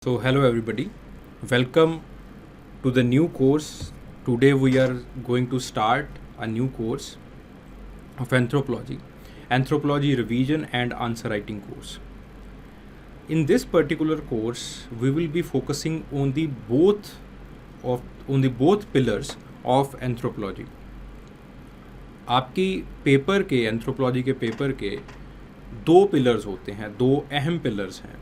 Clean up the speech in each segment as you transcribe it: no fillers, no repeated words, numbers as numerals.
So, hello everybody, welcome to the new course. Today, we are going to start a new course of anthropology revision and answer writing course. In this particular course, we will be focusing on the both pillars of anthropology. आपकी paper के anthropology के paper के दो pillars होते हैं, दो अहम pillars हैं.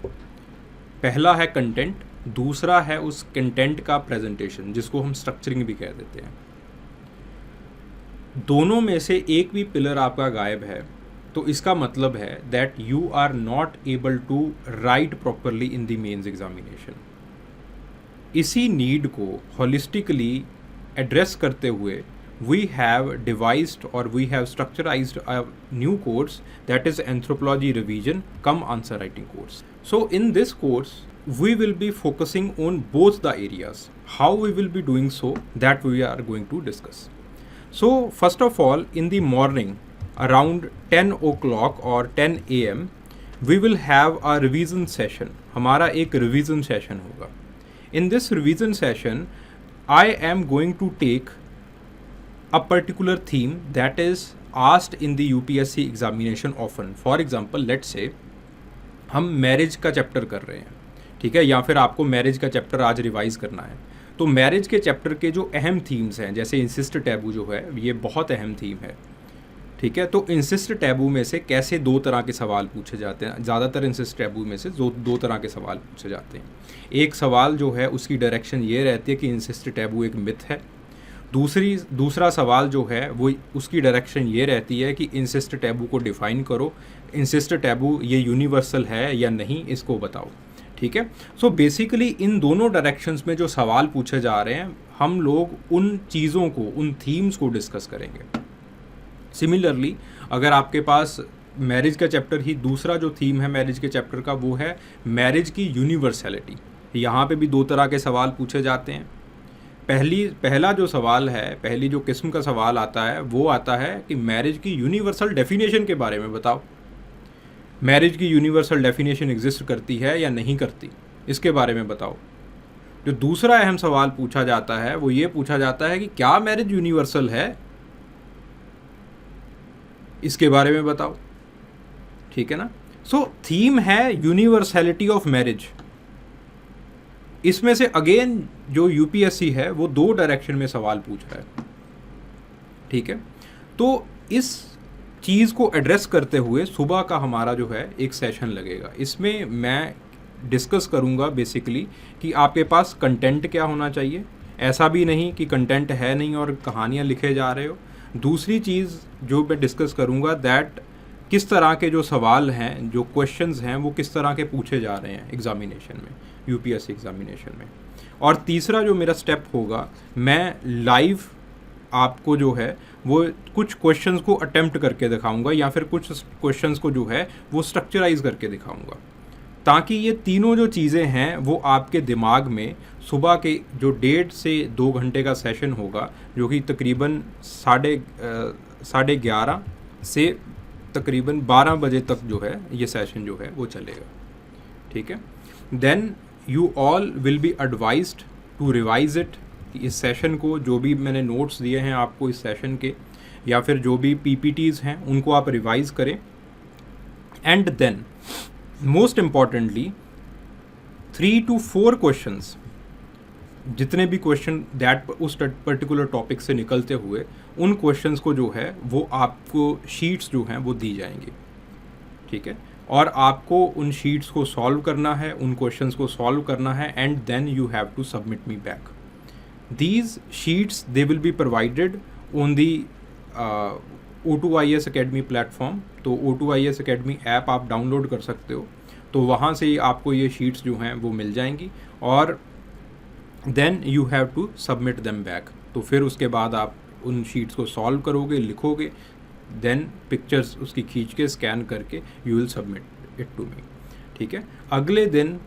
पहला है कंटेंट, दूसरा है उस कंटेंट का प्रेजेंटेशन, जिसको हम स्ट्रक्चरिंग भी कह देते हैं. दोनों में से एक भी पिलर आपका गायब है तो इसका मतलब है that you are not able to write properly in the mains examination. इसी नीड को होलिस्टिकली एड्रेस करते हुए we have devised or we have structurized a new course, that is anthropology revision cum answer writing course. So in this course we will be focusing on both the areas. How we will be doing so, that we are going to discuss. So first of all, in the morning around 10 o'clock or 10 am we will have a revision session. हमारा एक revision session होगा. In this revision session I am going to take a particular theme that is asked in the UPSC examination often. For example, let's say हम marriage का chapter कर रहे हैं, ठीक है, या फिर आपको मैरिज का चैप्टर आज रिवाइज करना है. तो मैरिज के चैप्टर के जो अहम थीम्स हैं, जैसे इंसिस्ट टैबू जो है, ये बहुत अहम थीम है, ठीक है. तो इंसिस्ट टैबू में से कैसे दो तरह के सवाल पूछे जाते हैं. ज़्यादातर इंसिस्ट टैबू में से दो तरह के सवाल पूछे जाते हैं. एक सवाल जो है उसकी डायरेक्शन ये रहती है कि इंसिस्ट टैबू एक मिथ है. दूसरा सवाल जो है वो उसकी डायरेक्शन ये रहती है कि इंसिस्ट टैबू को डिफ़ाइन करो, इंसिस्ट टैबू ये यूनिवर्सल है या नहीं, इसको बताओ, ठीक है. सो बेसिकली इन दोनों डायरेक्शंस में जो सवाल पूछे जा रहे हैं, हम लोग उन चीज़ों को, उन थीम्स को डिस्कस करेंगे. सिमिलरली अगर आपके पास मैरिज का चैप्टर ही दूसरा जो थीम है मैरिज के चैप्टर का, वो है मैरिज की यूनिवर्सैलिटी. यहाँ पे भी दो तरह के सवाल पूछे जाते हैं. पहला जो सवाल है, पहली जो किस्म का सवाल आता है वो आता है कि मैरिज की यूनिवर्सल डेफिनेशन के बारे में बताओ. मैरिज की यूनिवर्सल डेफिनेशन एग्जिस्ट करती है या नहीं करती, इसके बारे में बताओ. जो दूसरा अहम सवाल पूछा जाता है वो ये पूछा जाता है कि क्या मैरिज यूनिवर्सल है, इसके बारे में बताओ, ठीक है ना. सो थीम है यूनिवर्सैलिटी ऑफ मैरिज. इसमें से अगेन जो यूपीएससी है वो दो डायरेक्शन में सवाल पूछ रहा है, ठीक है. तो इस चीज़ को एड्रेस करते हुए सुबह का हमारा जो है एक सेशन लगेगा. इसमें मैं डिस्कस करूंगा बेसिकली कि आपके पास कंटेंट क्या होना चाहिए. ऐसा भी नहीं कि कंटेंट है नहीं और कहानियाँ लिखे जा रहे हो. दूसरी चीज़ जो मैं डिस्कस करूंगा दैट किस तरह के जो सवाल हैं, जो क्वेश्चंस हैं, वो किस तरह के पूछे जा रहे हैं एग्जामिनेशन में, यूपीएससी एग्जामिनेशन में. और तीसरा जो मेरा स्टेप होगा, मैं लाइव आपको जो है वो कुछ क्वेश्चंस को अटेम्प्ट करके दिखाऊंगा या फिर कुछ क्वेश्चंस को जो है वो स्ट्रक्चराइज करके दिखाऊंगा, ताकि ये तीनों जो चीज़ें हैं वो आपके दिमाग में सुबह के जो 1.5 से 2 घंटे का सेशन होगा, जो कि तकरीबन 11:30 से तकरीबन 12 बजे तक जो है ये सेशन जो है वो चलेगा, ठीक है. Then you all will be advised to revise it. इस सेशन को, जो भी मैंने नोट्स दिए हैं आपको इस सेशन के, या फिर जो भी पीपीटीज़ हैं, उनको आप रिवाइज करें. And then most importantly 3 to 4 questions, जितने भी क्वेश्चन दैट उस पर्टिकुलर टॉपिक से निकलते हुए, उन क्वेश्चंस को जो है वो आपको शीट्स जो हैं वो दी जाएंगी, ठीक है. और आपको उन शीट्स को सॉल्व करना है, उन क्वेश्चंस को सॉल्व करना है, and then you have to submit me back. These sheets they will be provided on the O2IAS academy platform. तो O2IAS अकेडमी ऐप आप डाउनलोड कर सकते हो, तो वहाँ से ही आपको ये शीट्स जो हैं वो मिल जाएंगी. और then you have to submit them back. तो फिर उसके बाद आप उन शीट्स को सॉल्व करोगे, लिखोगे, देन पिक्चर्स उसकी खींच के स्कैन करके you will submit it to me, ठीक है. अगले दिन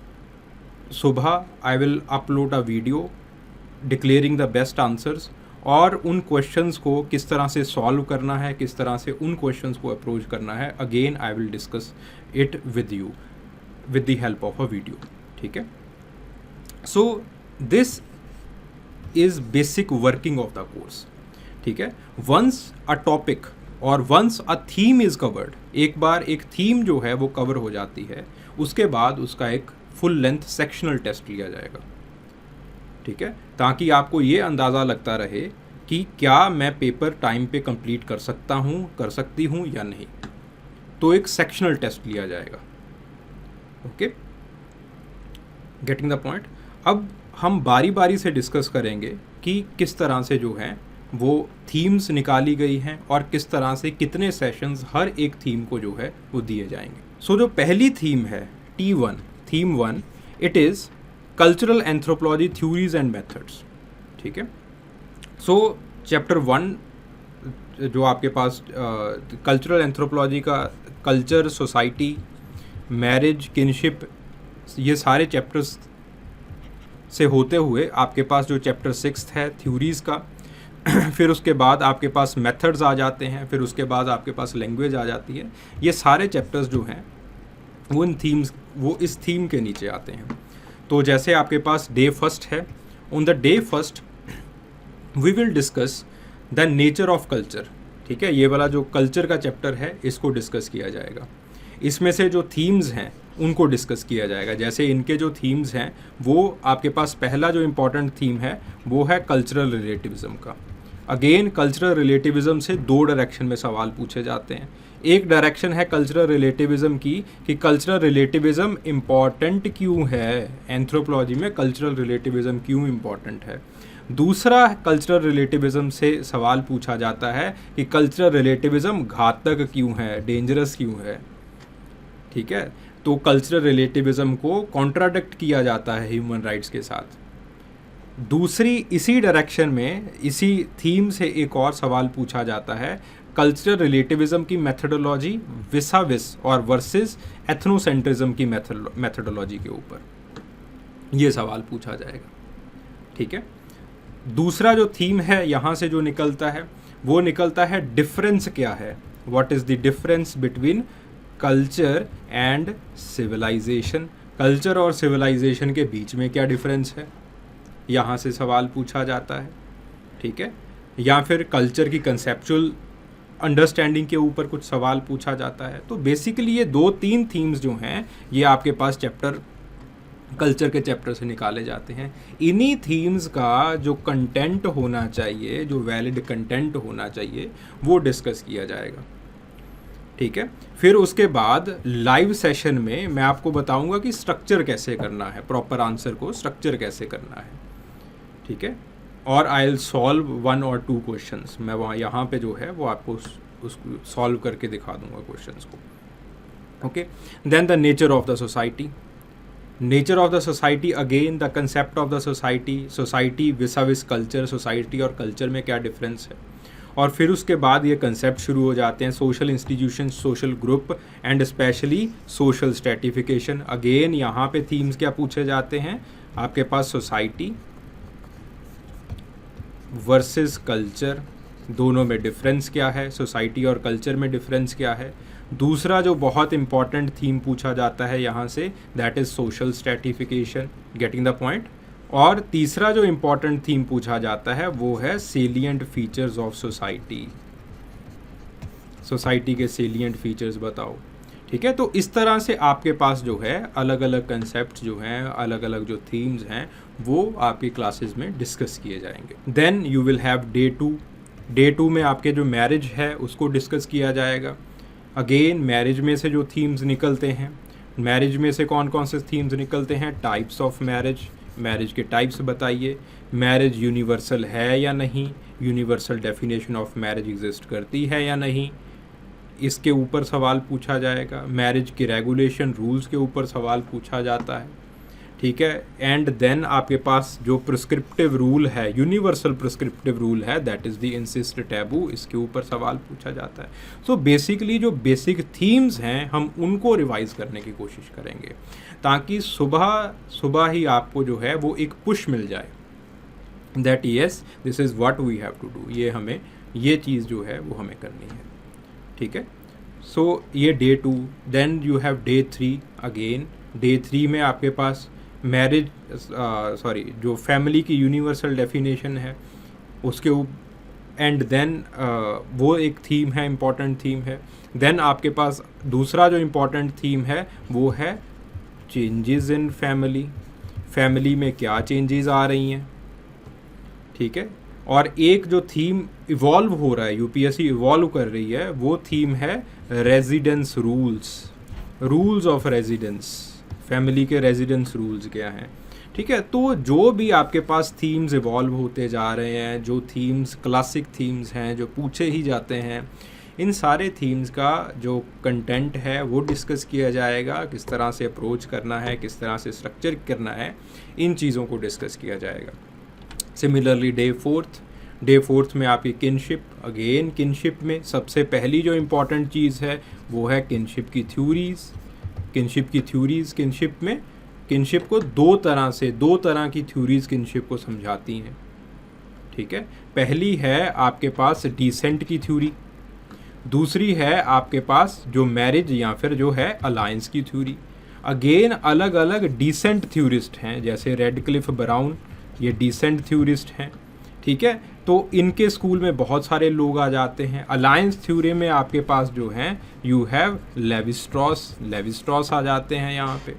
सुबह I will upload a video declaring the best answers, और उन क्वेश्चंस को किस तरह से सॉल्व करना है, किस तरह से उन क्वेश्चंस को अप्रोच करना है, again I will discuss it with you with the help of a video, ठीक है. So this is basic working of the course, ठीक है। वंस अ टॉपिक और once a theme is covered, एक बार एक थीम जो है वो कवर हो जाती है, उसके बाद उसका एक फुल लेंथ सेक्शनल टेस्ट लिया जाएगा, ठीक है, ताकि आपको ये अंदाज़ा लगता रहे कि क्या मैं पेपर टाइम पे कंप्लीट कर सकता हूँ, कर सकती हूँ या नहीं। तो एक सेक्शनल टेस्ट लिया जाएगा, ओके, गेटिंग द पॉइंट। अब हम बारी बारी से डिस्कस करेंगे कि किस तरह से जो है वो थीम्स निकाली गई हैं और किस तरह से कितने सेशंस हर एक थीम को जो है वो दिए जाएंगे। सो जो पहली थीम है T1, theme 1, it is cultural anthropology theories and methods, ठीक है। सो चैप्टर 1 जो आपके पास कल्चरल एंथ्रोपोलॉजी का कल्चर, सोसाइटी, मैरिज, किनशिप, ये सारे चैप्टर्स से होते हुए आपके पास जो चैप्टर 6 है थ्योरीज़ का, फिर उसके बाद आपके पास मेथड्स आ जाते हैं, फिर उसके बाद आपके पास लैंग्वेज आ जाती है। ये सारे चैप्टर्स जो हैं वो इन थीम्स, वो इस थीम के नीचे आते हैं। तो जैसे आपके पास डे फर्स्ट है, on the day first we will discuss the nature of culture, ठीक है। ये वाला जो कल्चर का चैप्टर है इसको डिस्कस किया जाएगा। इसमें से जो थीम्स हैं उनको डिस्कस किया जाएगा। जैसे इनके जो थीम्स हैं वो आपके पास पहला जो इम्पोर्टेंट थीम है वो है कल्चरल रिलेटिविज़म का। अगेन कल्चरल रिलेटिविज़म से दो डायरेक्शन में सवाल पूछे जाते हैं। एक डायरेक्शन है कल्चरल रिलेटिविज़म की कि कल्चरल रिलेटिविज़म इम्पॉर्टेंट क्यों है, एंथ्रोपोलॉजी में कल्चरल रिलेटिविज़म क्यों इम्पॉर्टेंट है। दूसरा कल्चरल रिलेटिविज़म से सवाल पूछा जाता है कि कल्चरल रिलेटिविज़म घातक क्यों है, डेंजरस क्यों है, ठीक है। तो कल्चरल रिलेटिविज़म को कॉन्ट्राडिक्ट किया जाता है ह्यूमन राइट्स के साथ। दूसरी इसी डायरेक्शन में, इसी थीम से एक और सवाल पूछा जाता है कल्चरल रिलेटिविज़म की मेथडोलॉजी विसाविस और वर्सेस एथनोसेंट्रिज्म की मेथडोलॉजी के ऊपर ये सवाल पूछा जाएगा, ठीक है। दूसरा जो थीम है यहाँ से जो निकलता है वो निकलता है डिफरेंस क्या है, what is the difference between culture and civilisation, culture और सिविलाइजेशन के बीच में क्या डिफरेंस है, यहाँ से सवाल पूछा जाता है, ठीक है। या फिर कल्चर की कंसेप्चुअल अंडरस्टैंडिंग के ऊपर कुछ सवाल पूछा जाता है। तो बेसिकली ये 2-3 थीम्स जो हैं ये आपके पास चैप्टर कल्चर के चैप्टर से निकाले जाते हैं। इन्हीं थीम्स का जो कंटेंट होना चाहिए, जो वैलिड कंटेंट होना चाहिए, वो डिस्कस किया जाएगा, ठीक है। फिर उसके बाद लाइव सेशन में मैं आपको बताऊंगा कि स्ट्रक्चर कैसे करना है, प्रॉपर आंसर को स्ट्रक्चर कैसे करना है, ठीक है। और आई विल सॉल्व 1 और 2 क्वेश्चंस, मैं वहाँ यहाँ पे जो है वो आपको उसको सॉल्व करके दिखा दूंगा क्वेश्चंस को, okay. Then the nature of the society, nature of the society, again the concept of the society, society vis-a-vis culture, society और कल्चर में क्या डिफरेंस है। और फिर उसके बाद ये कंसेप्ट शुरू हो जाते हैं social institution, social group and specially social stratification. Again यहाँ पे थीम्स क्या पूछे जाते हैं आपके पास, सोसाइटी वर्सेस कल्चर, दोनों में डिफरेंस क्या है, सोसाइटी और कल्चर में डिफरेंस क्या है। दूसरा जो बहुत इंपॉर्टेंट थीम पूछा जाता है यहाँ say that is social stratification, getting the point. और तीसरा जो इम्पॉर्टेंट थीम पूछा जाता है वो है salient features of society, society के सेलिएंट फीचर्स बताओ, ठीक है। तो इस तरह से आपके पास जो है अलग अलग कंसेप्ट जो हैं, अलग अलग जो थीम्स हैं वो आपकी क्लासेस में डिस्कस किए जाएंगे। Then you will have day 2, day 2 में आपके जो मैरिज है उसको डिस्कस किया जाएगा। अगेन मैरिज में से जो थीम्स निकलते हैं, मैरिज में से कौन कौन से थीम्स निकलते हैं, टाइप्स ऑफ मैरिज, मैरिज के टाइप्स बताइए, मैरिज यूनिवर्सल है या नहीं, universal definition of marriage exist करती है या नहीं, इसके ऊपर सवाल पूछा जाएगा। मैरिज के रेगुलेशन, रूल्स के ऊपर सवाल पूछा जाता है, ठीक है। एंड देन आपके पास जो प्रिस्क्रिप्टिव रूल है, यूनिवर्सल प्रिस्क्रिप्टिव रूल है, that is the incest taboo, इसके ऊपर सवाल पूछा जाता है। सो बेसिकली जो बेसिक थीम्स हैं हम उनको रिवाइज करने की कोशिश करेंगे ताकि सुबह ही आपको जो है वो एक पुश मिल जाए that yes this is what we have to do, ये हमें ये चीज़ जो है वो हमें करनी है, ठीक है। सो ये day 2, then you have day 3। Again day 3 में आपके पास मैरिज जो फैमिली की यूनिवर्सल डेफिनेशन है उसके एंड देन वो एक थीम है, इम्पॉर्टेंट थीम है। देन आपके पास दूसरा जो इम्पॉर्टेंट थीम है वो है चेंजेस इन फैमिली, फैमिली में क्या चेंजेस आ रही हैं, ठीक है। और एक जो थीम इवॉल्व हो रहा है, यूपीएससी इवॉल्व कर रही है, वो थीम है residence rules, rules of residence, family के रेजिडेंस रूल्स क्या हैं, ठीक है। तो जो भी आपके पास थीम्स इवॉल्व होते जा रहे हैं, जो थीम्स क्लासिक थीम्स हैं जो पूछे ही जाते हैं, इन सारे थीम्स का जो कंटेंट है वो डिस्कस किया जाएगा, किस तरह से अप्रोच करना है, किस तरह से स्ट्रक्चर करना है, इन चीज़ों को डिस्कस किया जाएगा। सिमिलरली डे फोर्थ में आपकी किनशिप, अगेन किनशिप में सबसे पहली जो इम्पॉर्टेंट चीज़ है वो है किनशिप की थ्योरीज़। किनशिप में किनशिप को दो तरह की थ्योरीज़ किनशिप को समझाती हैं, ठीक है। पहली है आपके पास डिसेंट की थ्योरी, दूसरी है आपके पास जो मैरिज या फिर जो है अलायंस की थ्योरी। अगेन अलग अलग डिसेंट थ्योरिस्ट हैं, जैसे रेडक्लिफ ब्राउन, ये डिसेंट थ्योरिस्ट हैं, ठीक है। तो इनके स्कूल में बहुत सारे लोग आ जाते हैं। अलायंस थ्योरी में आपके पास जो हैं यू हैव लेवी-स्ट्रॉस आ जाते हैं यहाँ पे।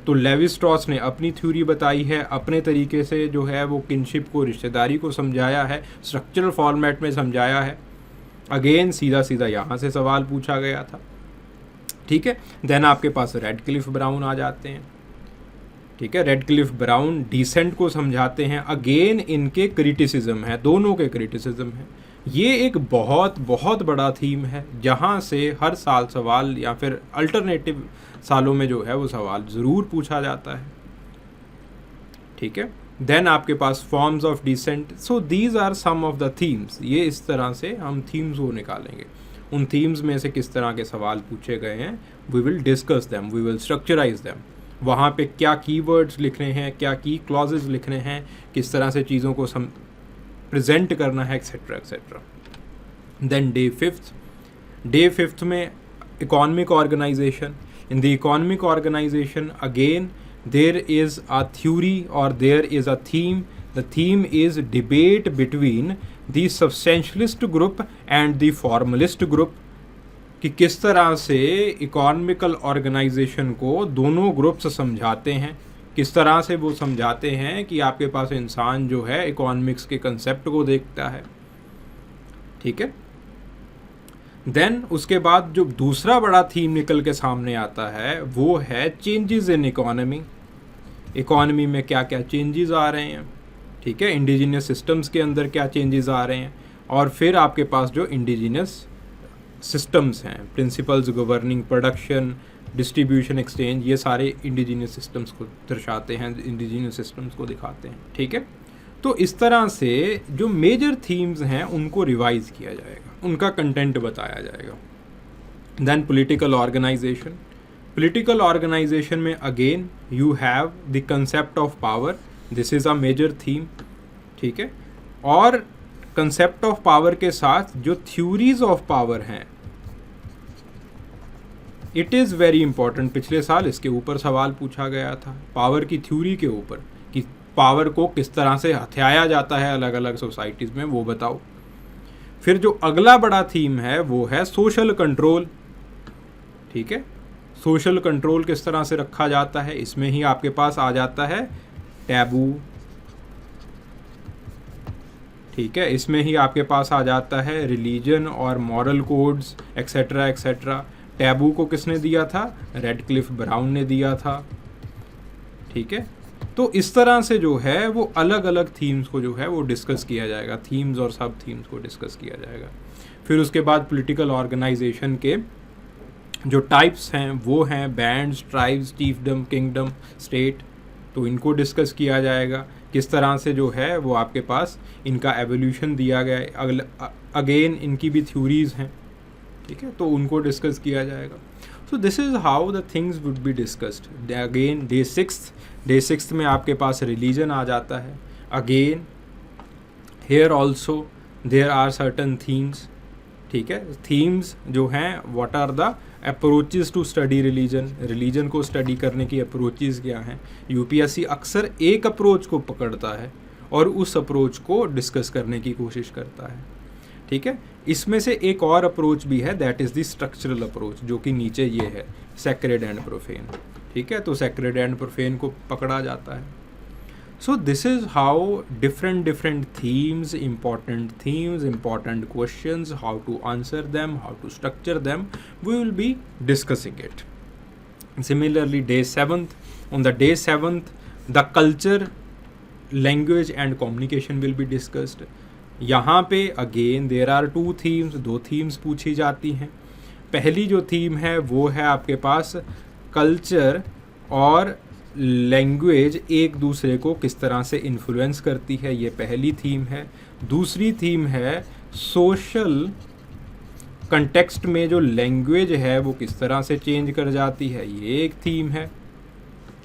तो लेवी-स्ट्रॉस ने अपनी थ्योरी बताई है, अपने तरीके से जो है वो किनशिप को, रिश्तेदारी को समझाया है, स्ट्रक्चरल फॉर्मेट में समझाया है। अगेन सीधा यहाँ से सवाल पूछा गया था, ठीक है। देन आपके पास रेडक्लिफ ब्राउन आ जाते हैं, ठीक है। रेडक्लिफ ब्राउन डिसेंट को समझाते हैं, अगेन इनके क्रिटिसिज्म है, दोनों के क्रिटिसिज्म है। ये एक बहुत बड़ा थीम है जहाँ से हर साल सवाल या फिर अल्टरनेटिव सालों में जो है वो सवाल ज़रूर पूछा जाता है, ठीक है। देन आपके पास forms of dissent. So these are some of the themes. ये इस तरह से हम थीम्स को निकालेंगे, उन थीम्स में से किस तरह के सवाल पूछे गए हैं, we will discuss them, we will structurise them. वहाँ पे क्या कीवर्ड्स लिखने हैं, क्या की क्लॉजेज लिखने हैं, किस तरह से चीज़ों को प्रेजेंट करना है, etcetera etcetera. Then day fifth में economic organisation. In the economic organisation again there is a theory or there is a theme. The theme is debate between the substantialist group and the formalist group, कि किस तरह से economical organisation को दोनों groups समझाते हैं, किस तरह से वो समझाते हैं कि आपके पास इंसान जो है इकोनॉमिक्स के कंसेप्ट को देखता है, ठीक है। देन उसके बाद जो दूसरा बड़ा थीम निकल के सामने आता है वो है चेंजेस इन इकोनॉमी में क्या क्या चेंजेस आ रहे हैं, ठीक है। इंडिजिनियस सिस्टम्स के अंदर क्या चेंजेस आ रहे हैं, और फिर आपके पास जो इंडिजिनियस सिस्टम्स हैं, principles governing production, distribution, exchange, ये सारे इंडिजिनियस सिस्टम्स को दर्शाते हैं, इंडिजिनियस सिस्टम्स को दिखाते हैं, ठीक है। तो इस तरह से जो मेजर थीम्स हैं उनको रिवाइज किया जाएगा, उनका कंटेंट बताया जाएगा। देन पॉलिटिकल ऑर्गेनाइजेशन में again you have the concept of power, this is a major theme, ठीक है। और कंसेप्ट ऑफ पावर के साथ जो थ्योरीज ऑफ पावर हैं, इट इज़ वेरी इंपॉर्टेंट। पिछले साल इसके ऊपर सवाल पूछा गया था, पावर की थ्योरी के ऊपर, कि पावर को किस तरह से हथियाया जाता है अलग अलग सोसाइटीज़ में, वो बताओ। फिर जो अगला बड़ा थीम है वो है सोशल कंट्रोल, ठीक है। सोशल कंट्रोल किस तरह से रखा जाता है, इसमें ही आपके पास आ जाता है टैबू, ठीक है। इसमें ही आपके पास आ जाता है रिलीजन और moral codes, etcetera etcetera. Taboo को किसने दिया था, रेडक्लिफ ब्राउन ने दिया था, ठीक है। तो इस तरह से जो है वो अलग अलग थीम्स को जो है वो डिस्कस किया जाएगा, थीम्स और सब थीम्स को डिस्कस किया जाएगा। फिर उसके बाद पॉलिटिकल ऑर्गेनाइजेशन के जो टाइप्स हैं वो हैं बैंड्स, ट्राइब्स, चीफडम, किंगडम, स्टेट। तो इनको डिस्कस किया जाएगा, किस तरह से जो है वो आपके पास इनका एवोल्यूशन दिया गया है, अगेन इनकी भी थ्योरीज हैं, ठीक है। तो उनको डिस्कस किया जाएगा। So this is how the things would be discussed. Again day sixth में आपके पास रिलीजन आ जाता है। Again here also there are certain themes, ठीक है। थीम्स जो हैं what are the approaches to study religion, religion को स्टडी करने की अप्रोचेस क्या हैं। यूपीएससी अक्सर एक अप्रोच को पकड़ता है और उस अप्रोच को डिस्कस करने की कोशिश करता है, ठीक है। इसमें से एक और अप्रोच भी है, that is the structural approach, जो कि नीचे ये है, सैक्रेड एंड प्रोफेन, ठीक है। तो सैक्रेड एंड प्रोफेन को पकड़ा जाता है। So this is how different themes, important questions, how to answer them, how to structure them, we will be discussing it. Similarly, day 7th, on the day 7th, the culture, language and communication will be discussed. यहाँ पे again there are 2 themes, 2 themes पूछी जाती हैं। पहली जो theme है वो है आपके पास कल्चर और लैंग्वेज एक दूसरे को किस तरह से इन्फ्लुएंस करती है, ये पहली थीम है। दूसरी थीम है सोशल कंटेक्स्ट में जो लैंग्वेज है वो किस तरह से चेंज कर जाती है, ये एक थीम है,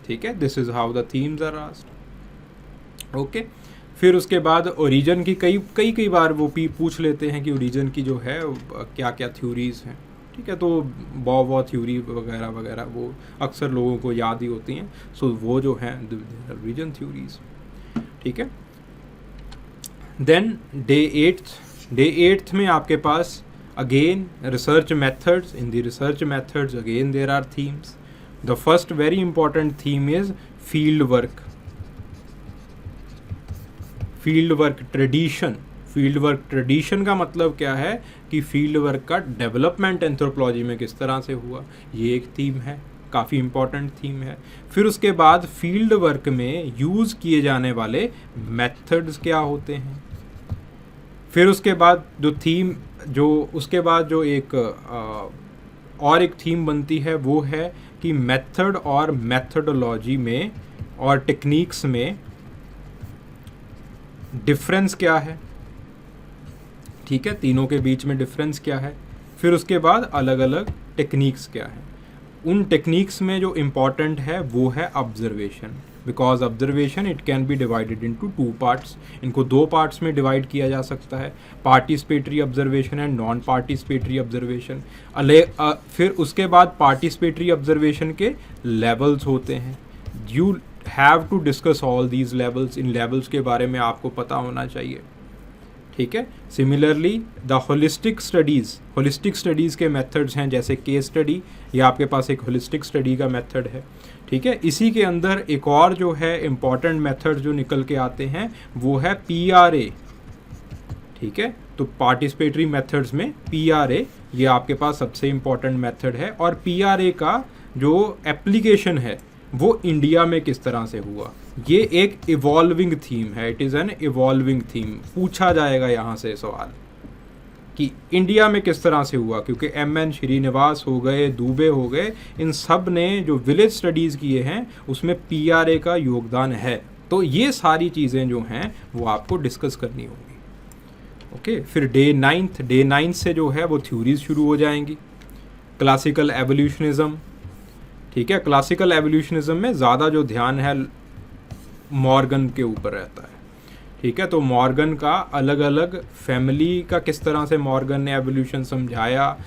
ठीक है। This is how the themes are asked, okay. फिर उसके बाद ओरिजिन की कई बार वो पूछ लेते हैं कि ओरिजिन की जो है क्या क्या थ्योरीज हैं, ठीक है। तो बॉब थ्योरी वगैरह वगैरह वो अक्सर लोगों को याद ही होती हैं। सो वो जो हैं रीजन थ्योरीज, ठीक है। देन डे 8th में आपके पास again research methods. In the research methods again there are themes. The first very important theme is field work, field work tradition. Field work tradition का मतलब क्या है कि फील्ड वर्क का डेवलपमेंट एंथ्रोपोलॉजी में किस तरह से हुआ, ये एक थीम है, काफ़ी इम्पॉर्टेंट थीम है। फिर उसके बाद फील्ड वर्क में यूज़ किए जाने वाले मेथड्स क्या होते हैं। फिर उसके बाद उसके बाद जो एक और एक थीम बनती है वो है कि मेथड और मेथडोलॉजी में और टेक्निक्स में डिफरेंस क्या है, ठीक है। तीनों के बीच में डिफरेंस क्या है। फिर उसके बाद अलग अलग टेक्निक्स क्या है। उन टेक्निक्स में जो इम्पॉर्टेंट है वो है observation, because observation it can be divided into 2 parts. इनको 2 पार्ट्स में डिवाइड किया जा सकता है, participatory observation and non participatory observation. फिर उसके बाद पार्टिसिपेटरी ऑब्जर्वेशन के लेवल्स होते हैं। You have to discuss all these levels. इन लेवल्स के बारे में आपको पता होना चाहिए, ठीक है। सिमिलरली द होलिस्टिक स्टडीज़ के मेथड्स हैं, जैसे केस स्टडी, ये आपके पास एक होलिस्टिक स्टडी का मेथड है, ठीक है। इसी के अंदर एक और जो है इम्पॉर्टेंट मेथड जो निकल के आते हैं वो है PRA, ठीक है। तो पार्टिसिपेटरी मेथड्स में PRA ये आपके पास सबसे इम्पॉर्टेंट मेथड है। और PRA का जो एप्लीकेशन है वो इंडिया में किस तरह से हुआ, ये एक इवॉल्विंग थीम है। It is an evolving theme. पूछा जाएगा यहाँ से सवाल कि इंडिया में किस तरह से हुआ, क्योंकि MN श्रीनिवास हो गए, दुबे हो गए, इन सब ने जो विलेज स्टडीज़ किए हैं उसमें PRA का योगदान है। तो ये सारी चीज़ें जो हैं वो आपको डिस्कस करनी होंगी, ओके। फिर डे 9th से जो है वो थ्योरीज शुरू हो जाएंगी। क्लासिकल एवोल्यूशनिज्म, ठीक है। क्लासिकल एवोल्यूशनिज्म में ज़्यादा जो ध्यान है मॉर्गन के ऊपर रहता है, ठीक है। तो मॉर्गन का अलग अलग फैमिली का किस तरह से मॉर्गन ने एवोल्यूशन समझाया,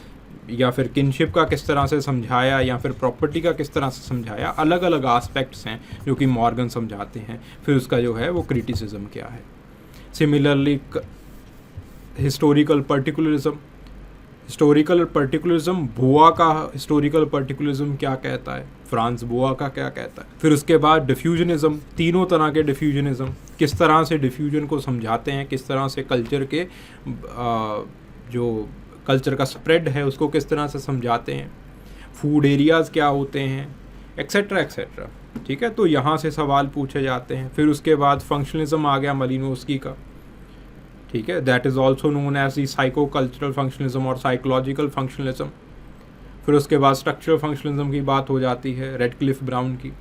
या फिर किनशिप का किस तरह से समझाया, या फिर प्रॉपर्टी का किस तरह से समझाया, अलग अलग आस्पेक्ट्स हैं जो कि मॉर्गन समझाते हैं। फिर उसका जो है वो क्रिटिसिज्म क्या है। सिमिलरली हिस्टोरिकल पर्टिकुलरिज्म, बोआ का हिस्टोरिकल पर्टिकुलरिज्म क्या कहता है, फ्रांस बोआ का क्या कहता है। फिर उसके बाद डिफ्यूजनिज्म, तीनों तरह के डिफ्यूजनिज्म, किस तरह से डिफ्यूजन को समझाते हैं, किस तरह से कल्चर के जो कल्चर का स्प्रेड है उसको किस तरह से समझाते हैं। फूड एरियाज़ क्या होते हैं, एक्सेट्रा एक्सेट्रा, ठीक है। तो यहाँ से सवाल पूछे जाते हैं। फिर उसके बाद फंक्शनलिज्म आ गया मलिनोव्स्की का, ठीक है। That is also known as the psycho cultural functionalism और साइकोलॉजिकल फंक्शनलिज्म। फिर उसके बाद स्ट्रक्चरल फंक्शनलिज्म की बात हो जाती है, रेडक्लिफ ब्राउन की,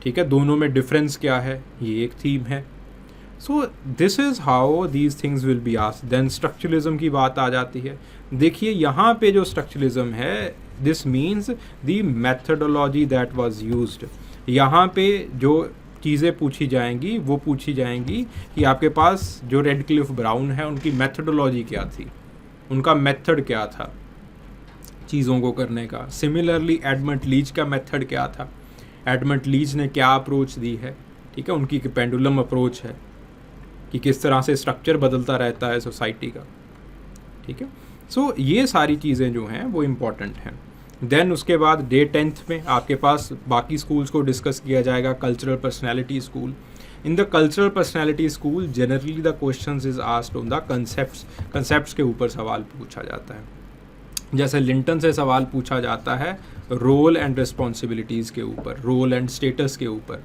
ठीक है। दोनों में डिफरेंस क्या है, ये एक थीम है। So this is how these things will be asked. Then structuralism की बात आ जाती है। देखिए यहाँ पे जो स्ट्रक्चरलिज्म है, this means the methodology that was used. यहाँ पे जो चीज़ें पूछी जाएंगी वो पूछी जाएंगी कि आपके पास जो रेडक्लिफ ब्राउन है उनकी मेथडोलॉजी क्या थी, उनका मेथड क्या था, चीज़ों को करने का। सिमिलरली एडमंड लीच का मेथड क्या था, एडमंड लीच ने क्या अप्रोच दी है, ठीक है, उनकी पेंडुलम अप्रोच है कि किस तरह से स्ट्रक्चर बदलता रहता है सोसाइटी का, ठीक है। सो ये सारी चीज़ें जो हैं वो इम्पॉर्टेंट हैं। देन उसके बाद डे 10th में आपके पास बाकी स्कूल्स को डिस्कस किया जाएगा। Cultural personality school, in the cultural personality school generally the questions is asked on the concepts के ऊपर सवाल पूछा जाता है। जैसे लिंटन से सवाल पूछा जाता है रोल एंड रिस्पॉन्सिबिलिटीज़ के ऊपर, रोल एंड स्टेटस के ऊपर,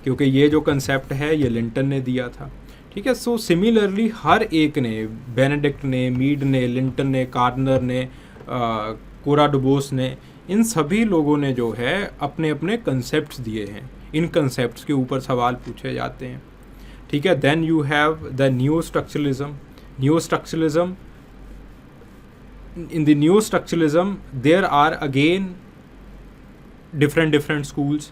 क्योंकि ये जो कंसेप्ट है ये लिंटन ने दिया था, ठीक है। सो सिमिलरली हर एक ने, बेनेडिक्ट ने, मीड ने, लिंटन ने, कार्नर ने, कोरा डुबोस ने, इन सभी लोगों ने जो है अपने अपने कंसेप्ट्स दिए हैं। इन कंसेप्ट्स के ऊपर सवाल पूछे जाते हैं, ठीक है। Then you have the new structuralism. New structuralism, in the neo structuralism there are again different schools,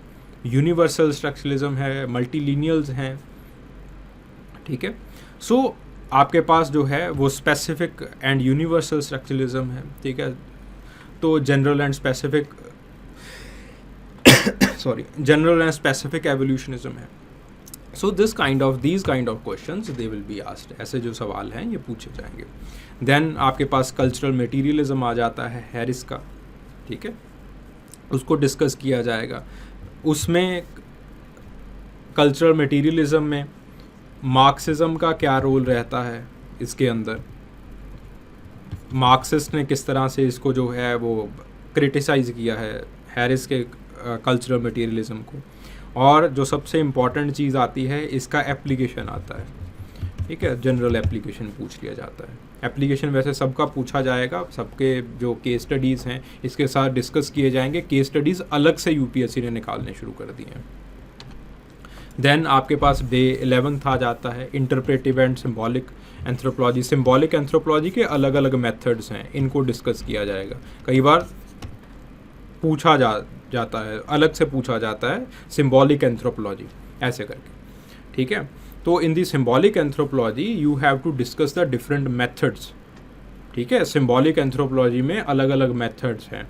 universal structuralism है, मल्टीलिनियल्स हैं, ठीक है। सो आपके पास जो है वो स्पेसिफिक एंड यूनिवर्सल स्ट्रक्चरलिज्म है, ठीक है। तो general and specific general and specific evolutionism है। So these kind of questions they will be asked, ऐसे जो सवाल हैं ये पूछे जाएंगे। देन आपके पास कल्चरल मटीरियलिज्म आ जाता है हैरिस का, ठीक है, उसको डिस्कस किया जाएगा। उसमें कल्चरल मटीरियलिज्म में मार्क्सिज्म का क्या रोल रहता है इसके अंदर, मार्क्सिस्ट ने किस तरह से इसको जो है वो क्रिटिसाइज़ किया है हैरिस के कल्चरल मटीरियलिज्म को। और जो सबसे इम्पॉर्टेंट चीज़ आती है इसका एप्लीकेशन आता है, ठीक है, जनरल एप्लीकेशन पूछ लिया जाता है। एप्लीकेशन वैसे सबका पूछा जाएगा, सबके जो केस स्टडीज़ हैं इसके साथ डिस्कस किए जाएंगे। केस स्टडीज़ अलग से यूपीएससी ने निकालने शुरू कर दिए हैं। देन आपके पास डे 11th आ जाता है interpretive and symbolic anthropology. Symbolic anthropology के अलग अलग मेथड्स हैं, इनको डिस्कस किया जाएगा। कई बार पूछा जाता है, अलग से पूछा जाता है सिम्बॉलिक एंथ्रोपोलॉजी ऐसे करके, ठीक है। तो in the symbolic anthropology you have to discuss the different methods, ठीक है। सिम्बॉलिक एंथ्रोपोलॉजी में अलग अलग मेथड्स हैं,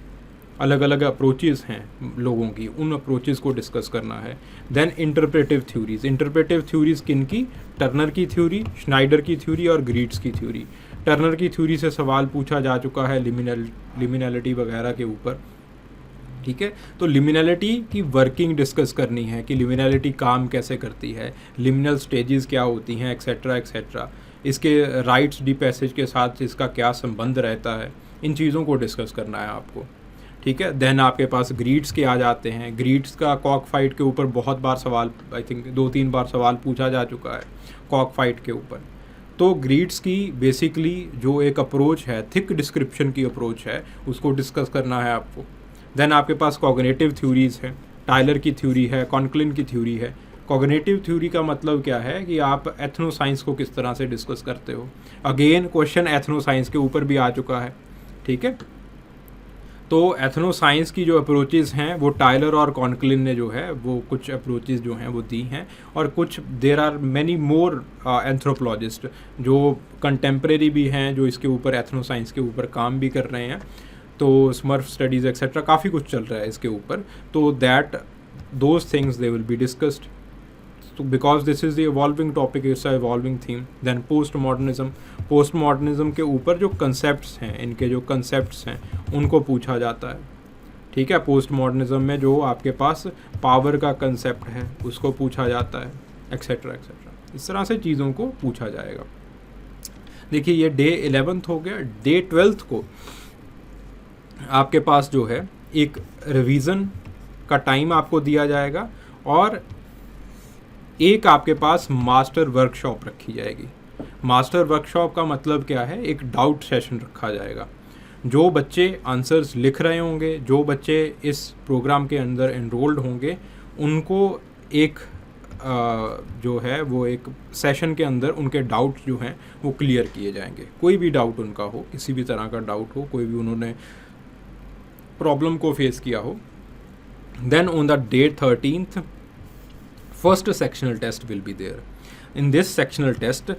अलग अलग अप्रोचेस हैं लोगों की, उन अप्रोचेस को डिस्कस करना है। Then interpretive theories, interpretive theories किन की, टर्नर की थ्योरी, श्नाइडर की थ्योरी और ग्रीट्स की थ्योरी। टर्नर की थ्योरी से सवाल पूछा जा चुका है लिमिनैलिटी वगैरह के ऊपर, ठीक है। तो लिमिनैलिटी की वर्किंग डिस्कस करनी है कि लिमिनैलिटी काम कैसे करती है, लिमिनल स्टेजेस क्या होती हैं, एक्सेट्रा एक्सेट्रा। इसके राइट्स डी पैसेज के साथ इसका क्या संबंध रहता है, इन चीज़ों को डिस्कस करना है आपको, ठीक है। देन आपके पास ग्रीड्स के आ जाते हैं। ग्रीड्स का कॉक फाइट के ऊपर बहुत बार सवाल, आई थिंक 2-3 बार सवाल पूछा जा चुका है कॉक फाइट के ऊपर। तो ग्रीड्स की बेसिकली जो एक अप्रोच है, थिक डिस्क्रिप्शन की अप्रोच है, उसको डिस्कस करना है आपको। देन आपके पास कॉग्निटिव थ्योरीज हैं, टाइलर की थ्योरी है, कॉन्क्लिन की थ्योरी है। कॉग्निटिव थ्योरी का मतलब क्या है कि आप एथनो साइंस को किस तरह से डिस्कस करते हो। अगेन क्वेश्चन एथनो साइंस के ऊपर भी आ चुका है, ठीक है। तो एथनो साइंस की जो अप्रोचेज़ हैं वो टाइलर और कॉन्क्लिन ने जो है वो कुछ अप्रोचेज़ जो हैं वो दी हैं, और कुछ there are many more anthropologist जो कंटेम्प्रेरी भी हैं, जो इसके ऊपर एथनो साइंस के ऊपर काम भी कर रहे हैं। तो स्मर्फ स्टडीज़ एक्सेट्रा काफ़ी कुछ चल रहा है इसके ऊपर। तो that those things they will be discussed, तो because this is the evolving topic, it's a evolving theme. Then post modernism, post modernism के ऊपर जो कंसेप्ट्स हैं, इनके जो कंसेप्ट्स हैं उनको पूछा जाता है, ठीक है। पोस्ट मॉडर्निज्म में जो आपके पास पावर का कंसेप्ट है उसको पूछा जाता है, एक्सेट्रा एक्सेट्रा। इस तरह से चीज़ों को पूछा जाएगा। देखिए ये डे 11th हो गया। डे 12th को आपके पास जो है एक रिवीजन का टाइम आपको दिया जाएगा, और एक आपके पास मास्टर वर्कशॉप रखी जाएगी। मास्टर वर्कशॉप का मतलब क्या है, एक डाउट सेशन रखा जाएगा। जो बच्चे आंसर्स लिख रहे होंगे, जो बच्चे इस प्रोग्राम के अंदर एनरोल्ड होंगे, उनको एक जो है वो एक सेशन के अंदर उनके डाउट जो हैं वो क्लियर किए जाएंगे। कोई भी डाउट उनका हो, किसी भी तरह का डाउट हो, कोई भी उन्होंने प्रॉब्लम को फेस किया हो। Then on the day 13th first sectional test will be there. In this sectional test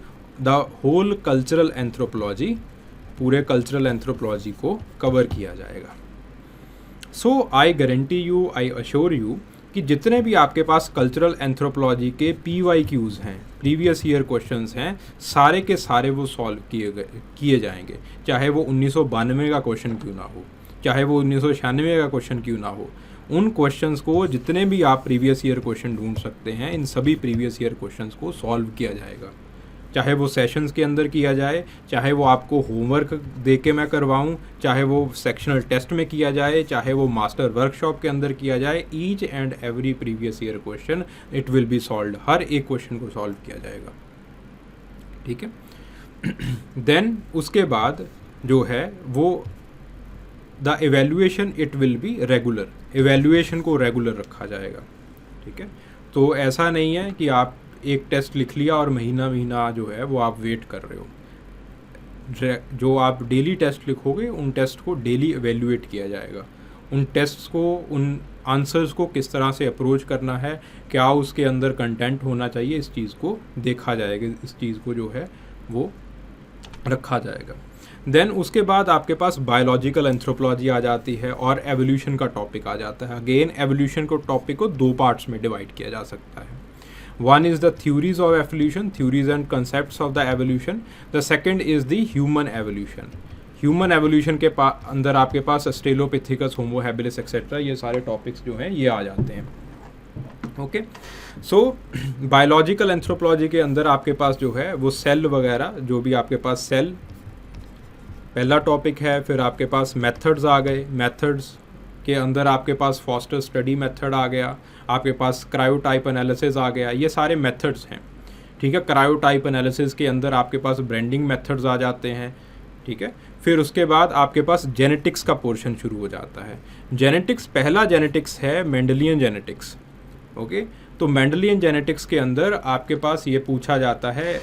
the whole cultural anthropology पूरे कल्चरल एंथ्रोपोलॉजी को कवर किया जाएगा। So I guarantee you, I assure you कि जितने भी आपके पास कल्चरल एंथ्रोपोलॉजी के PYQs हैं, प्रीवियस ईयर क्वेश्चंस हैं, सारे के सारे वो सॉल्व किए जाएंगे, चाहे वो 1992 का क्वेश्चन क्यों ना हो, चाहे वो 1996 का क्वेश्चन क्यों ना हो। उन क्वेश्चंस को, जितने भी आप प्रीवियस ईयर क्वेश्चन ढूंढ सकते हैं, इन सभी प्रीवियस ईयर क्वेश्चंस को सॉल्व किया जाएगा, चाहे वो सेशंस के अंदर किया जाए, चाहे वो आपको होमवर्क दे के मैं करवाऊँ, चाहे वो सेक्शनल टेस्ट में किया जाए, चाहे वो मास्टर वर्कशॉप के अंदर किया जाए। Each and every previous year question it will be solved, हर एक क्वेश्चन को सॉल्व किया जाएगा, ठीक है। देन उसके बाद जो है वो the evaluation it will be regular, evaluation को रेगुलर रखा जाएगा, ठीक है। तो ऐसा नहीं है कि आप एक टेस्ट लिख लिया और महीना महीना जो है वो आप वेट कर रहे हो। जो आप डेली टेस्ट लिखोगे, उन टेस्ट को डेली एवेल्युएट किया जाएगा, उन टेस्ट्स को, उन आंसर्स को किस तरह से अप्रोच करना है, क्या उसके अंदर कंटेंट होना चाहिए, इस चीज़ को देखा जाएगा, इस चीज़ को जो है वो रखा जाएगा। देन उसके बाद आपके पास बायोलॉजिकल एंथ्रोपोलॉजी आ जाती है और एवोल्यूशन का टॉपिक आ जाता है। अगेन एवोल्यूशन को टॉपिक को दो पार्ट्स में डिवाइड किया जा सकता है। One is the theories of evolution, theories and concepts of the evolution. The second is the human evolution. Human evolution के अंदर आपके पास Australopithecus, Homo habilis etc. ये सारे टॉपिक्स जो हैं ये आ जाते हैं। ओके, सो बायोलॉजिकल एंथ्रोपोलॉजी के अंदर आपके पास जो है वो सेल वगैरह, जो भी आपके पास सेल पहला टॉपिक है। फिर आपके पास मेथड्स आ गए, मेथड्स के अंदर आपके पास फॉस्टर स्टडी मेथड आ गया, आपके पास क्रायोटाइप एनालिसिस आ गया, ये सारे मेथड्स हैं, ठीक है। क्रायोटाइप एनालिसिस के अंदर आपके पास ब्रांडिंग मेथड्स आ जाते हैं, ठीक है। फिर उसके बाद आपके पास जेनेटिक्स का पोर्शन शुरू हो जाता है। जेनेटिक्स, पहला जेनेटिक्स है मेंडलियन जेनेटिक्स, ओके। तो मेंडलियन जेनेटिक्स के अंदर आपके पास ये पूछा जाता है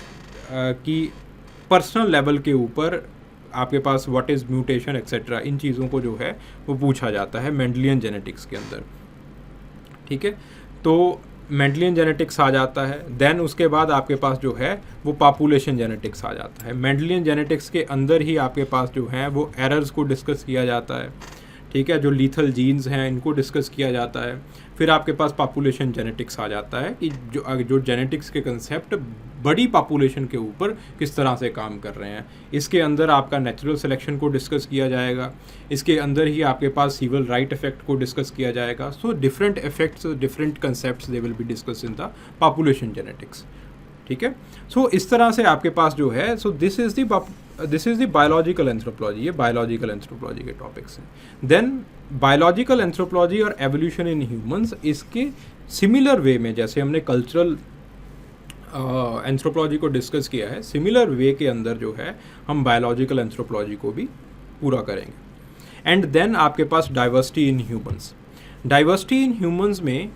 कि पर्सनल लेवल के ऊपर आपके पास व्हाट इज़ म्यूटेशन एक्सेट्रा, इन चीज़ों को जो है वो पूछा जाता है मेंडलियन जेनेटिक्स के अंदर, ठीक है। तो मेंडलियन जेनेटिक्स आ जाता है। देन उसके बाद आपके पास जो है वो पॉपुलेशन जेनेटिक्स आ जाता है। मेंडलियन जेनेटिक्स के अंदर ही आपके पास जो है वो एरर्स को डिस्कस किया जाता है, ठीक है। जो लीथल जीन्स हैं इनको डिस्कस किया जाता है। फिर आपके पास पॉपुलेशन जेनेटिक्स आ जाता है कि जो जेनेटिक्स के कंसेप्ट बड़ी पॉपुलेशन के ऊपर किस तरह से काम कर रहे हैं। इसके अंदर आपका नेचुरल सिलेक्शन को डिस्कस किया जाएगा, इसके अंदर ही आपके पास सिविल राइट इफेक्ट को डिस्कस किया जाएगा। So different effects, different concepts they will be discuss in the population genetics, ठीक है। सो इस तरह से आपके पास जो है, so this is the biological anthropology, ये बायोलॉजिकल एंथ्रोपोलॉजी के टॉपिक्स हैं। देन बायोलॉजिकल एंथ्रोपोलॉजी और एवोल्यूशन इन ह्यूमंस, इसके सिमिलर वे में जैसे हमने कल्चरल एंथ्रोपोलॉजी को डिस्कस किया है, सिमिलर वे के अंदर जो है हम बायोलॉजिकल एंथ्रोपोलॉजी को भी पूरा करेंगे। एंड देन आपके पास diversity in humans. Diversity in humans में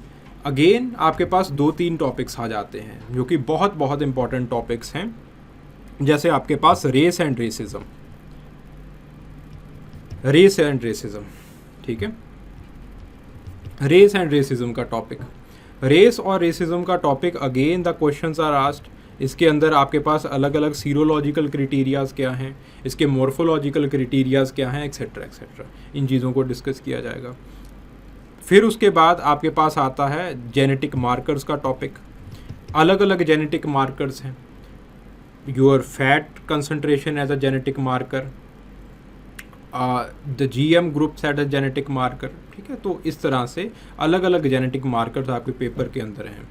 अगेन आपके पास 2-3 टॉपिक्स आ जाते हैं जो कि बहुत बहुत इंपॉर्टेंट टॉपिक्स हैं। जैसे आपके पास race and racism, race and racism, ठीक है। रेस एंड रेसिज्म का टॉपिक, रेस और रेसिज्म का topic, again the questions are asked. इसके अंदर आपके पास अलग अलग सीरोलॉजिकल क्राइटेरियाज क्या हैं, इसके मॉर्फोलॉजिकल क्राइटेरियाज क्या हैं, एक्सेट्रा एक्सेट्रा, इन चीज़ों को डिस्कस किया जाएगा। फिर उसके बाद आपके पास आता है जेनेटिक मार्कर्स का टॉपिक। अलग अलग जेनेटिक मार्कर्स हैं, your fat concentration as a genetic marker, the GM groups at a genetic marker, ठीक है। तो इस तरह से अलग अलग जेनेटिक मार्कर्स आपके पेपर के अंदर हैं।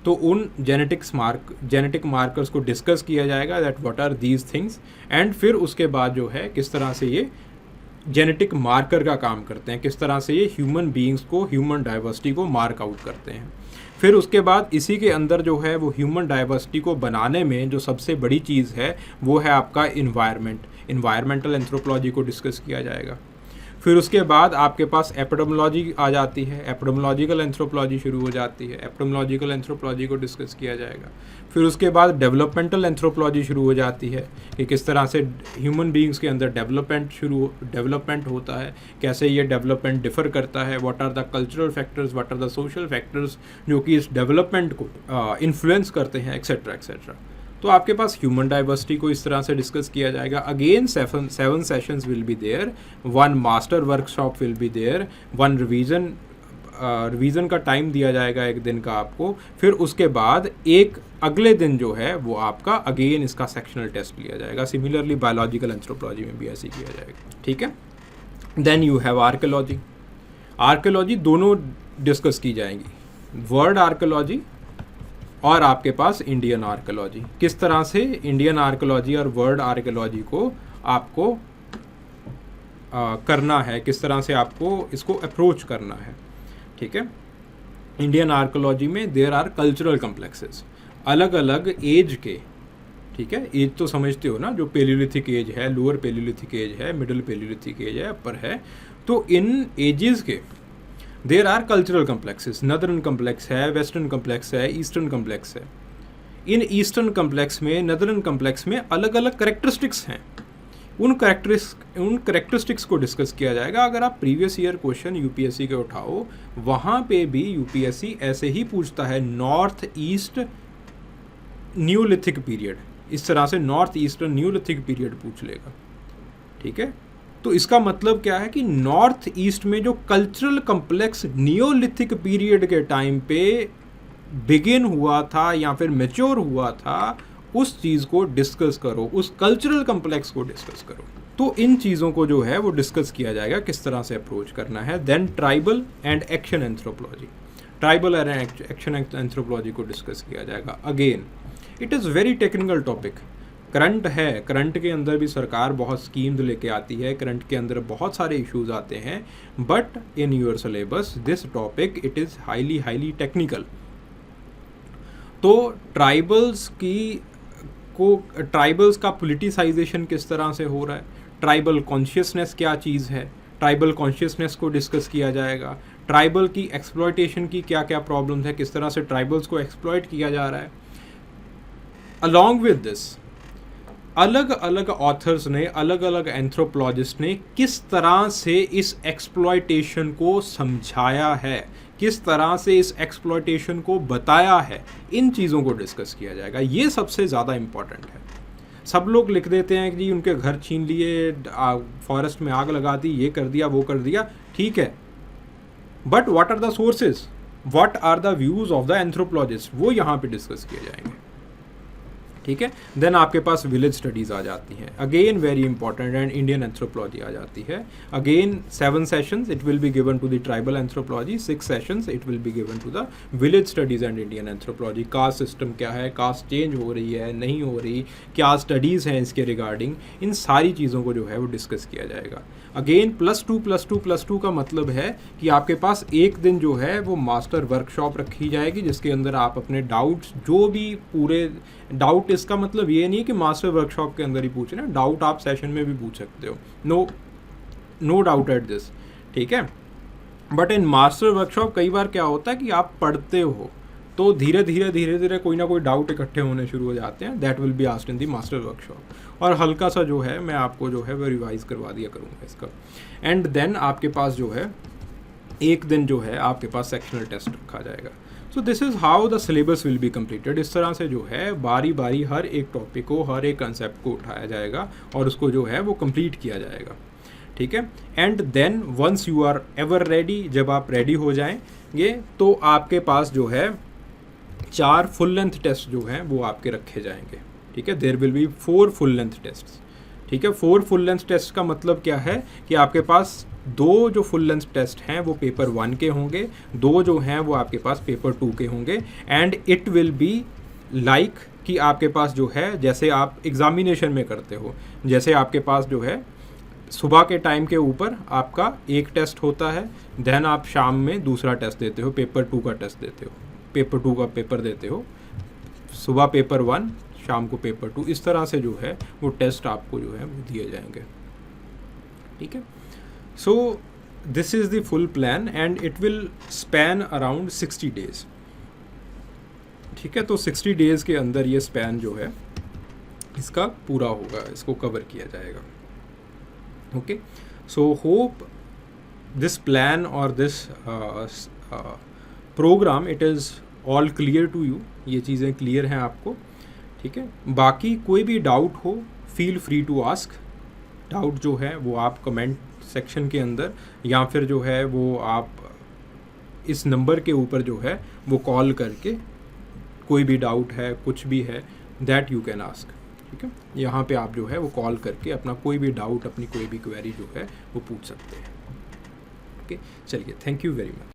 तो उन जेनेटिक मार्कर्स को डिस्कस किया जाएगा, that what are these things. And फिर उसके बाद जो है किस तरह से ये जेनेटिक मार्कर का काम करते हैं, किस तरह से ये ह्यूमन बीइंग्स को, ह्यूमन डाइवर्सिटी को मार्क आउट करते हैं। फिर उसके बाद इसी के अंदर जो है वो ह्यूमन डाइवर्सिटी को बनाने में जो सबसे बड़ी चीज़ है वो है आपका इन्वायरमेंट, इन्वायरमेंटल एंथ्रोपोलॉजी को डिस्कस किया जाएगा। फिर उसके बाद आपके पास एपिडेमोलॉजी आ जाती है, एपिडेमोलॉजिकल एंथ्रोपोलॉजी शुरू हो जाती है, एपिडेमोलॉजिकल एंथ्रोपोलॉजी को डिस्कस किया जाएगा। फिर उसके बाद डेवलपमेंटल एंथ्रोपोलॉजी शुरू हो जाती है कि किस तरह से ह्यूमन बीइंग्स के अंदर डेवलपमेंट होता है, कैसे ये डेवलपमेंट डिफर करता है, what are the cultural factors, what are the social factors जो कि इस डेवलपमेंट को इन्फ्लुएंस करते हैं, एक्सेट्रा एक्सेट्रा। तो आपके पास ह्यूमन डाइवर्सिटी को इस तरह से डिस्कस किया जाएगा. Again 7 sessions will be there, 1 master workshop will be there, 1 revision का टाइम दिया जाएगा 1 दिन का आपको. फिर उसके बाद एक अगले दिन जो है वो आपका अगेन इसका सेक्शनल टेस्ट लिया जाएगा. सिमिलरली बायोलॉजिकल एंथ्रोपोलॉजी में भी ऐसे किया जाएगा. ठीक है. Then you have archaeology. Archaeology दोनों डिस्कस की जाएंगी, वर्ल्ड आर्कियोलॉजी और आपके पास इंडियन आर्कियोलॉजी. किस तरह से इंडियन आर्कियोलॉजी और वर्ल्ड आर्कियोलॉजी को आपको करना है, किस तरह से आपको इसको अप्रोच करना है. ठीक है. इंडियन आर्कियोलॉजी में देयर आर कल्चरल कम्प्लेक्सेस, अलग अलग एज के. ठीक है. एज तो समझते हो ना, जो पेलियोलिथिक एज है, लोअर पेलियोलिथिक एज है, मिडिल पेलियोलिथिक एज है, अपर है. तो इन एजेस के there are cultural complexes. Northern complex है, वेस्टर्न कम्प्लेक्स है, ईस्टर्न कम्प्लेक्स है. इन ईस्टर्न कम्प्लेक्स में, नदर्न कम्प्लेक्स में अलग अलग करेक्टरिस्टिक्स हैं. उन करेक्टरिस्टिक्स को डिस्कस किया जाएगा. अगर आप प्रीवियस ईयर क्वेश्चन यूपीएससी के उठाओ, वहाँ पे भी यूपीएससी ऐसे ही पूछता है, नॉर्थ ईस्ट न्यूलिथिक पीरियड, इस तरह से नॉर्थ ईस्टर्न न्यूलिथिक पीरियड पूछ लेगा. ठीक है. तो इसका मतलब क्या है कि नॉर्थ ईस्ट में जो कल्चरल कम्प्लेक्स नियोलिथिक पीरियड के टाइम पे बिगिन हुआ था या फिर मैच्योर हुआ था, उस चीज़ को डिस्कस करो, उस कल्चरल कम्प्लेक्स को डिस्कस करो. तो इन चीज़ों को जो है वो डिस्कस किया जाएगा, किस तरह से अप्रोच करना है. Then tribal and action anthropology. Tribal and action anthropology को डिस्कस किया जाएगा. Again it is very technical topic. Current है, करंट के अंदर भी सरकार बहुत स्कीम्स लेके आती है, करंट के अंदर बहुत सारे इश्यूज आते हैं, but in your syllabus this topic it is highly technical. तो ट्राइबल्स का पोलिटिसाइजेशन किस तरह से हो रहा है, ट्राइबल कॉन्शियसनेस क्या चीज़ है, ट्राइबल कॉन्शियसनेस को डिस्कस किया जाएगा. ट्राइबल की एक्सप्लॉयटेशन की क्या क्या प्रॉब्लम्स है, किस तरह से ट्राइबल्स को एक्सप्लॉयट किया जा रहा है. अलॉन्ग विद दिस अलग अलग ऑथर्स ने, अलग अलग एंथ्रोपोलॉजिस्ट ने किस तरह से इस एक्सप्लॉयटेशन को समझाया है, किस तरह से इस एक्सप्लॉयटेशन को बताया है, इन चीज़ों को डिस्कस किया जाएगा. ये सबसे ज़्यादा इम्पॉर्टेंट है. सब लोग लिख देते हैं कि जी उनके घर छीन लिए, फॉरेस्ट में आग लगा दी, ये कर दिया, वो कर दिया. ठीक है, but what are the sources, what are the views of the anthropologist, वो यहाँ पे डिस्कस किए जाएंगे. ठीक है. देन आपके पास विलेज स्टडीज़ आ जाती हैं, again very important, and Indian anthropology आ जाती है. Again 7 sessions it will be given to the tribal anthropology, 6 sessions it will be given to the village studies and Indian anthropology. Caste system क्या है, cast change हो रही है, नहीं हो रही, क्या स्टडीज़ हैं इसके रिगार्डिंग, इन सारी चीज़ों को जो है वो डिस्कस किया जाएगा. अगेन +2 का मतलब है कि आपके पास एक दिन जो है वो मास्टर वर्कशॉप रखी जाएगी, जिसके अंदर आप अपने डाउट्स, जो भी पूरे डाउट, इसका मतलब ये नहीं है कि मास्टर वर्कशॉप के अंदर ही पूछ रहे हैं, डाउट आप सेशन में भी पूछ सकते हो, नो डाउट एट दिस. ठीक है. बट इन मास्टर वर्कशॉप कई बार क्या होता है कि आप पढ़ते हो तो धीरे धीरे कोई ना कोई डाउट इकट्ठे होने शुरू हो जाते हैं. That will be asked in the master workshop. और हल्का सा जो है मैं आपको जो है वो रिवाइज करवा दिया करूँगा इसका. एंड देन आपके पास जो है एक दिन जो है आपके पास सेक्शनल टेस्ट रखा जाएगा. So this is how the syllabus will be completed. इस तरह से जो है बारी बारी हर एक टॉपिक को, हर एक कंसेप्ट को उठाया जाएगा और उसको जो है वो कंप्लीट किया जाएगा. ठीक है. And then once you are ever ready, जब आप रेडी हो जाएंगे तो आपके पास जो है 4 फुल लेंथ टेस्ट जो हैं वो आपके रखे जाएंगे. ठीक है. There will be 4 full length test. ठीक है. 4 फुल लेंथ टेस्ट का मतलब क्या है कि आपके पास 2 जो फुल लेंथ टेस्ट हैं वो पेपर 1 के होंगे, 2 जो हैं वो आपके पास पेपर 2 के होंगे. And it will be like कि आपके पास जो है, जैसे आप एग्जामिनेशन में करते हो, जैसे आपके पास जो है सुबह के टाइम के ऊपर आपका एक टेस्ट होता है, देन आप शाम में दूसरा टेस्ट देते हो, पेपर 2 का टेस्ट देते हो, पेपर 2 का पेपर देते हो, सुबह पेपर 1, शाम को पेपर 2. इस तरह से जो है वो टेस्ट आपको जो है वो दिए जाएंगे. ठीक है. So this is the full plan and it will span around 60 days. ठीक है. तो 60 डेज़ के अंदर ये स्पैन जो है इसका पूरा होगा, इसको कवर किया जाएगा. Okay. So hope this plan और this program it is all clear to you. ये चीज़ें क्लियर हैं आपको. ठीक है, बाकी कोई भी डाउट हो feel free to ask. Doubt जो है वो आप कमेंट सेक्शन के अंदर या फिर जो है वो आप इस नंबर के ऊपर जो है वो कॉल करके कोई भी डाउट है, कुछ भी है, दैट यू कैन आस्क। ठीक है, यहाँ पे आप जो है वो कॉल करके अपना कोई भी डाउट, अपनी कोई भी क्वेरी जो है वो पूछ सकते हैं। ओके, चलिए, थैंक यू वेरी मच।